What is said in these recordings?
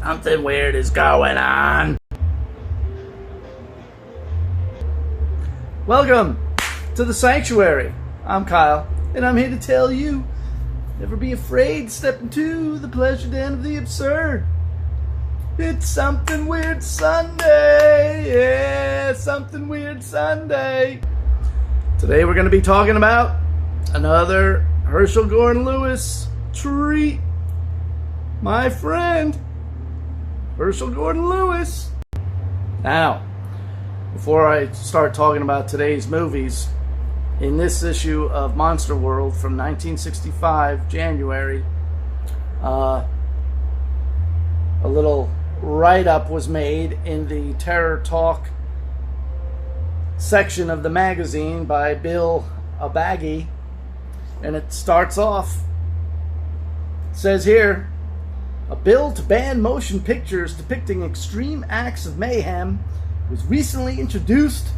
Something weird is going on. Welcome to the sanctuary. I'm Kyle, and I'm here to tell you, never be afraid to step into the pleasure den of the absurd. It's Something Weird Sunday. Yeah, Something Weird Sunday. Today we're going to be talking about another Herschel Gordon Lewis treat. My friend, Herschel Gordon Lewis. Now, before I start talking about today's movies, in this issue of Monster World from 1965, January, a little write-up was made in the Terror Talk section of the magazine by Bill Abaghi, and it starts off, it says here, a bill to ban motion pictures depicting extreme acts of mayhem was recently introduced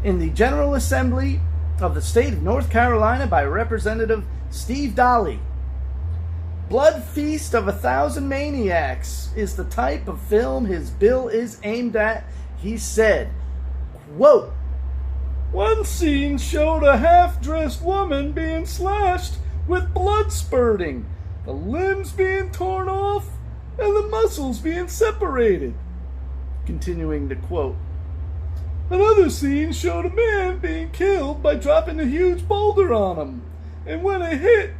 in the General Assembly of the state of North Carolina by Representative Steve Daly. Blood Feast of 1,000 Maniacs is the type of film his bill is aimed at, he said. Quote, one scene showed a half-dressed woman being slashed with blood spurting, the limbs being torn off, and the muscles being separated. Continuing to quote. Another scene showed a man being killed by dropping a huge boulder on him, and when it hit,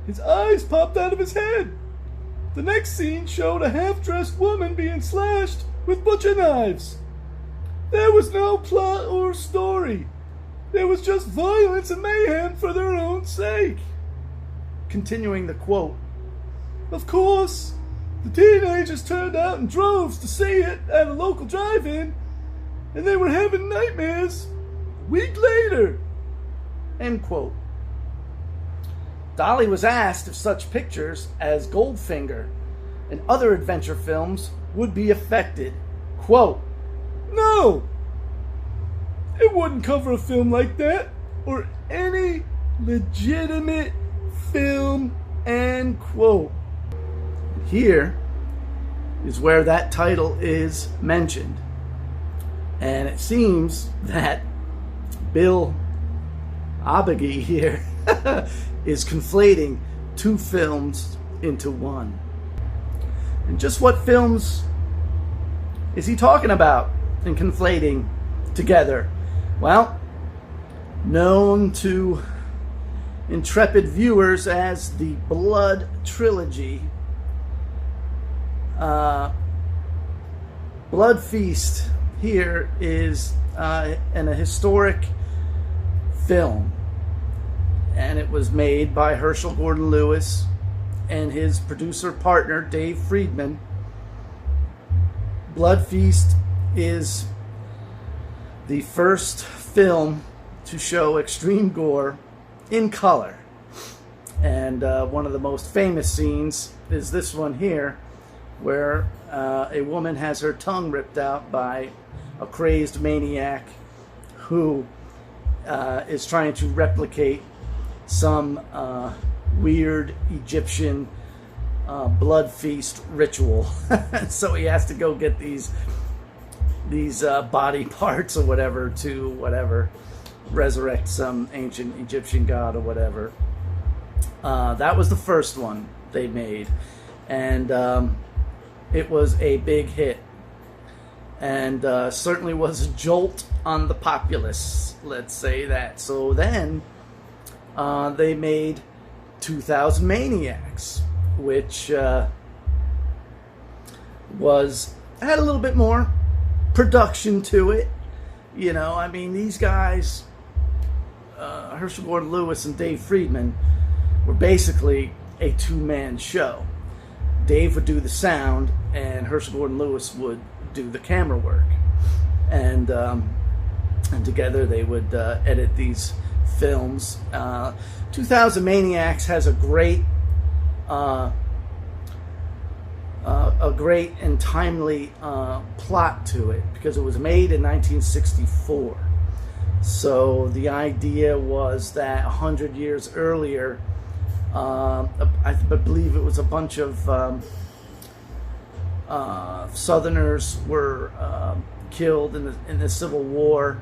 his eyes popped out of his head. The next scene showed a half-dressed woman being slashed with butcher knives. There was no plot or story. There was just violence and mayhem for their own sake. Continuing the quote. Of course, the teenagers turned out in droves to see it at a local drive-in, and they were having nightmares a week later. End quote. Dolly was asked if such pictures as Goldfinger and other adventure films would be affected. Quote, no, it wouldn't cover a film like that or any legitimate film, end quote. Here is where that title is mentioned. And it seems that Bill Abaghi here is conflating two films into one. And just what films is he talking about and conflating together? Well, known to intrepid viewers as the Blood Trilogy, Blood Feast here is a historic film, and it was made by Herschel Gordon Lewis and his producer partner Dave Friedman. Blood Feast is the first film to show extreme gore in color, and one of the most famous scenes is this one here, where a woman has her tongue ripped out by a crazed maniac who is trying to replicate some weird Egyptian blood feast ritual. So he has to go get these body parts or whatever to resurrect some ancient Egyptian god or whatever. That was the first one they made, and it was a big hit, and certainly was a jolt on the populace, let's say that. So then they made 2000 Maniacs, which had a little bit more production to it. You know, I mean, these guys, Herschel Gordon Lewis and Dave Friedman, were basically a two-man show. Dave would do the sound, and Herschel Gordon Lewis would do the camera work, and together they would edit these films. 2000 Maniacs has a great and timely plot to it, because it was made in 1964. So the idea was that 100 years earlier, I believe it was a bunch of Southerners were killed in the Civil War,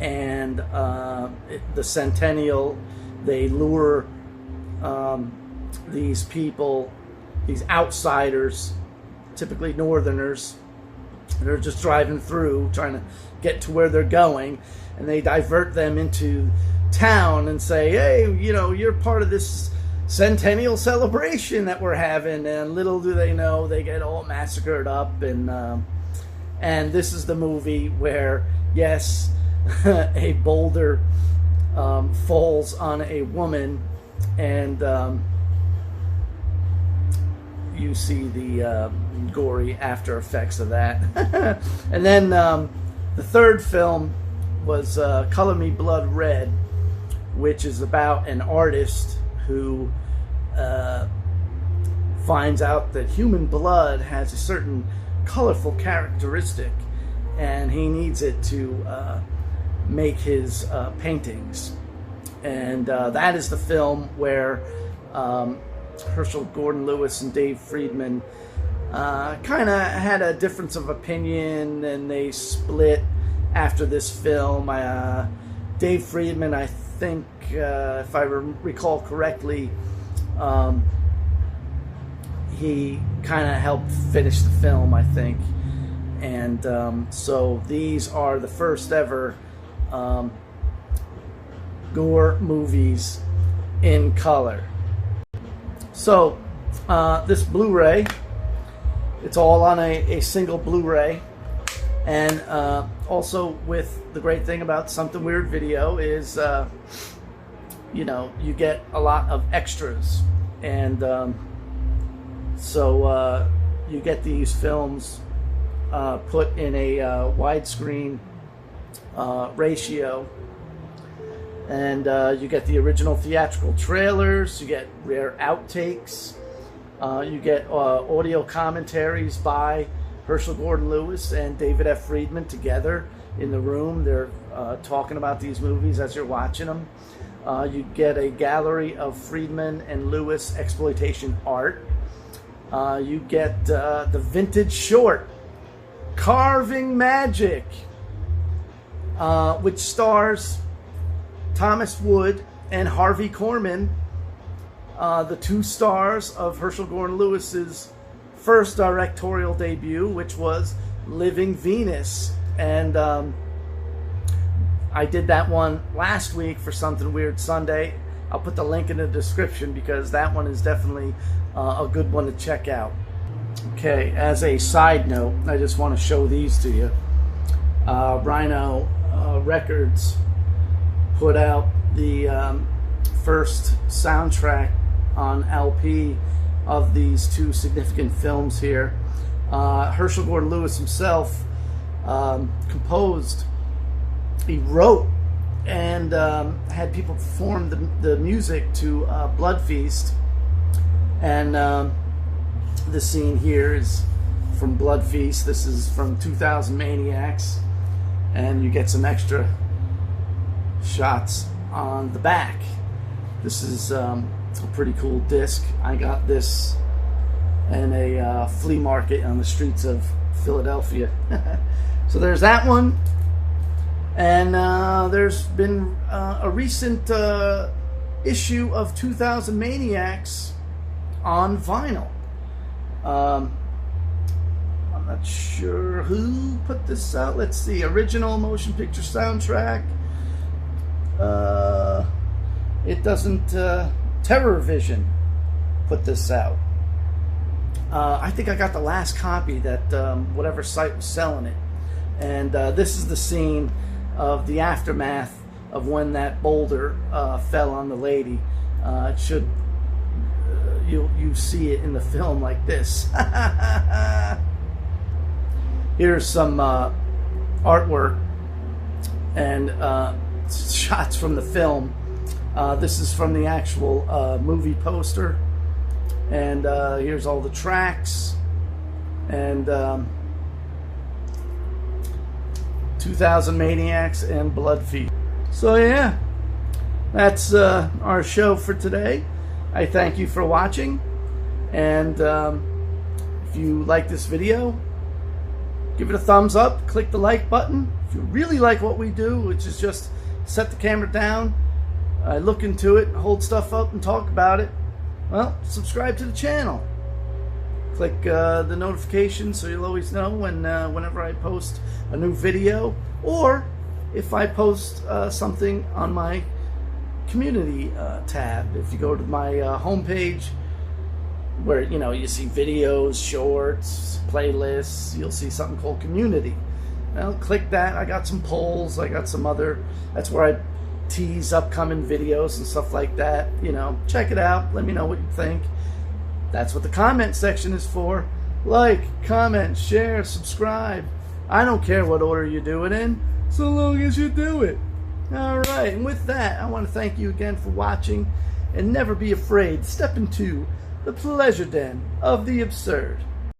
and the centennial, they lure these people, these outsiders, typically Northerners, they're just driving through, trying to get to where they're going, and they divert them into town and say, hey, you know, you're part of this centennial celebration that we're having, and little do they know, they get all massacred up. And this is the movie where, yes, a boulder falls on a woman, and you see the gory after effects of that. And then the third film was Color Me Blood Red, which is about an artist who finds out that human blood has a certain colorful characteristic, and he needs it to make his paintings. And that is the film where Herschel Gordon Lewis and Dave Friedman kind of had a difference of opinion, and they split after this film. Dave Friedman, I think, if I recall correctly, he kind of helped finish the film, I think. And so these are the first ever gore movies in color. So this Blu-ray, it's all on a single Blu-ray. And also, with the great thing about Something Weird Video is, you know, you get a lot of extras. And so you get these films put in a widescreen ratio. And you get the original theatrical trailers, you get rare outtakes, you get audio commentaries by Herschel Gordon Lewis and David F. Friedman together in the room. They're talking about these movies as you're watching them. You get a gallery of Friedman and Lewis exploitation art. You get the vintage short, Carving Magic, which stars Thomas Wood and Harvey Korman, the two stars of Herschel Gordon Lewis's first directorial debut, which was Living Venus. And I did that one last week for Something Weird Sunday. I'll put the link in the description because that one is definitely a good one to check out. Okay, as a side note, I just want to show these to you. Rhino Records put out the first soundtrack on LP of these two significant films here. Herschel Gordon Lewis himself composed, he wrote and had people perform the music to Blood Feast. And the scene here is from Blood Feast. This is from 2000 Maniacs. And you get some extra shots on the back. This is a pretty cool disc. I got this in a flea market on the streets of Philadelphia. So there's that one. And there's been a recent issue of 2000 Maniacs on vinyl. I'm not sure who put this out. Let's see. Original motion picture soundtrack. It doesn't. Terror Vision put this out. I think I got the last copy that whatever site was selling it. And this is the scene of the aftermath of when that boulder fell on the lady. It should. You see it in the film like this. Here's some artwork and shots from the film. This is from the actual movie poster. And here's all the tracks. And 2000 Maniacs and Blood Feast. So yeah, that's our show for today. I thank you for watching. And If you like this video, give it a thumbs up, click the like button. If you really like what we do, which is just set the camera down, look into it, hold stuff up and talk about it, well, subscribe to the channel. Click the notification so you'll always know whenever I post a new video, or if I post something on my community tab. If you go to my homepage, where you see videos, shorts, playlists, you'll see something called community. Well, click that. I got some polls. I got some other. That's where I tease upcoming videos and stuff like that. Check it out. Let me know what you think. That's what the comment section is for. Like, comment, share, subscribe. I don't care what order you do it in, so long as you do it. All right, and with that, I want to thank you again for watching, and never be afraid. Step into the pleasure den of the absurd.